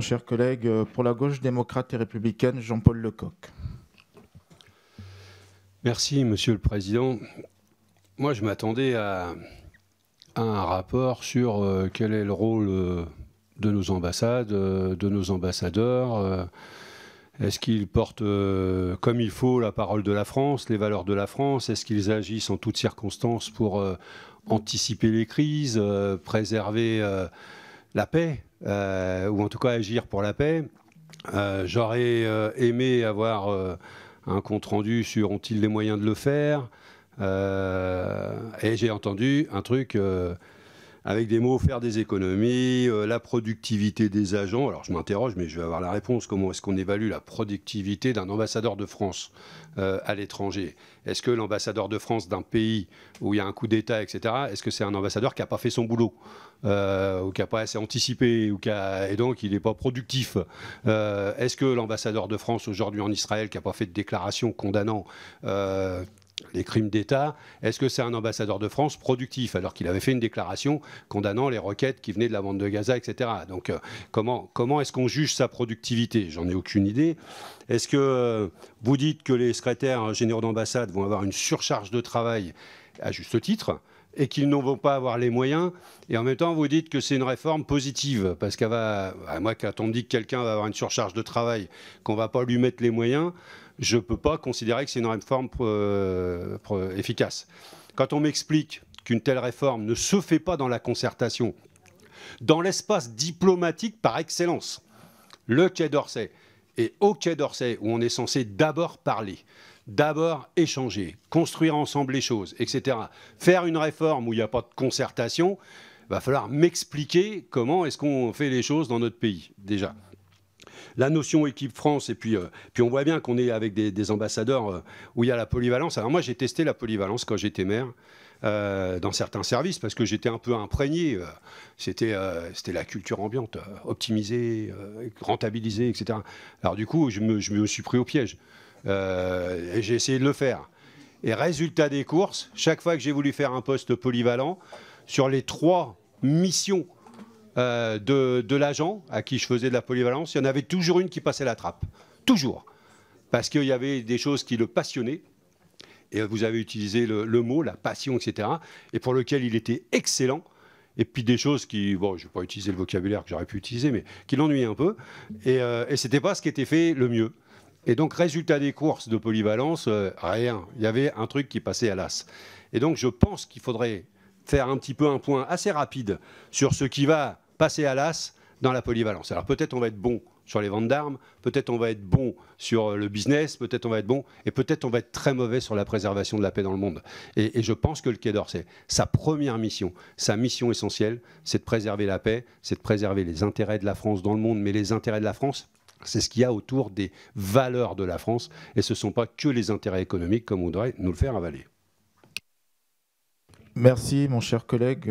Mon cher collègue, pour la gauche démocrate et républicaine, Jean-Paul Lecoq. Merci, Monsieur le Président. Moi, je m'attendais à un rapport sur quel est le rôle de nos ambassades, de nos ambassadeurs. Est-ce qu'ils portent comme il faut la parole de la France, les valeurs de la France? Est-ce qu'ils agissent en toutes circonstances pour anticiper les crises, préserver la paix, ou en tout cas agir pour la paix? J'aurais aimé avoir un compte-rendu sur ont-ils les moyens de le faire, et j'ai entendu un truc avec des mots, faire des économies, la productivité des agents. Alors je m'interroge, mais je vais avoir la réponse. Comment est-ce qu'on évalue la productivité d'un ambassadeur de France à l'étranger? Est-ce que l'ambassadeur de France d'un pays où il y a un coup d'État, etc., est-ce que c'est un ambassadeur qui n'a pas fait son boulot, ou qui n'a pas assez anticipé, et donc il n'est pas productif? Est-ce que l'ambassadeur de France aujourd'hui en Israël qui n'a pas fait de déclaration condamnant les crimes d'État, est-ce que c'est un ambassadeur de France productif alors qu'il avait fait une déclaration condamnant les requêtes qui venaient de la bande de Gaza, etc. Donc comment est-ce qu'on juge sa productivité? J'en ai aucune idée. Est-ce que vous dites que les secrétaires généraux d'ambassade vont avoir une surcharge de travail à juste titre et qu'ils ne vont pas avoir les moyens, et en même temps vous dites que c'est une réforme positive, parce qu'elle va... Moi, quand on me dit que quelqu'un va avoir une surcharge de travail, qu'on ne va pas lui mettre les moyens, je ne peux pas considérer que c'est une réforme efficace. Quand on m'explique qu'une telle réforme ne se fait pas dans la concertation, dans l'espace diplomatique par excellence, le Quai d'Orsay, et au Quai d'Orsay, où on est censé d'abord parler, d'abord échanger, construire ensemble les choses, etc. Faire une réforme où il n'y a pas de concertation, il va falloir m'expliquer comment est-ce qu'on fait les choses dans notre pays, déjà. La notion équipe France, et puis on voit bien qu'on est avec des ambassadeurs où il y a la polyvalence. Alors moi, j'ai testé la polyvalence quand j'étais maire, dans certains services, parce que j'étais un peu imprégné. C'était la culture ambiante, optimiser, rentabiliser, etc. Alors du coup, je me suis pris au piège. Et j'ai essayé de le faire. Et résultat des courses, chaque fois que j'ai voulu faire un poste polyvalent, sur les 3 missions de l'agent à qui je faisais de la polyvalence, il y en avait toujours une qui passait la trappe. Toujours. Parce qu'il y avait des choses qui le passionnaient. Et vous avez utilisé le mot, la passion, etc. Et pour lequel il était excellent. Et puis des choses qui, bon, je ne vais pas utiliser le vocabulaire que j'aurais pu utiliser, mais qui l'ennuyaient un peu. Et ce n'était pas ce qui était fait le mieux. Et donc, résultat des courses de polyvalence, rien. Il y avait un truc qui passait à l'as. Et donc, je pense qu'il faudrait faire un petit peu un point assez rapide sur ce qui va passer à l'as dans la polyvalence. Alors, peut-être on va être bon sur les ventes d'armes, peut-être on va être bon sur le business, peut-être on va être bon, et peut-être on va être très mauvais sur la préservation de la paix dans le monde. Et je pense que le Quai d'Orsay, sa première mission, sa mission essentielle, c'est de préserver la paix, c'est de préserver les intérêts de la France dans le monde, mais les intérêts de la France, c'est ce qu'il y a autour des valeurs de la France, et ce ne sont pas que les intérêts économiques comme on voudrait nous le faire avaler. Merci, mon cher collègue.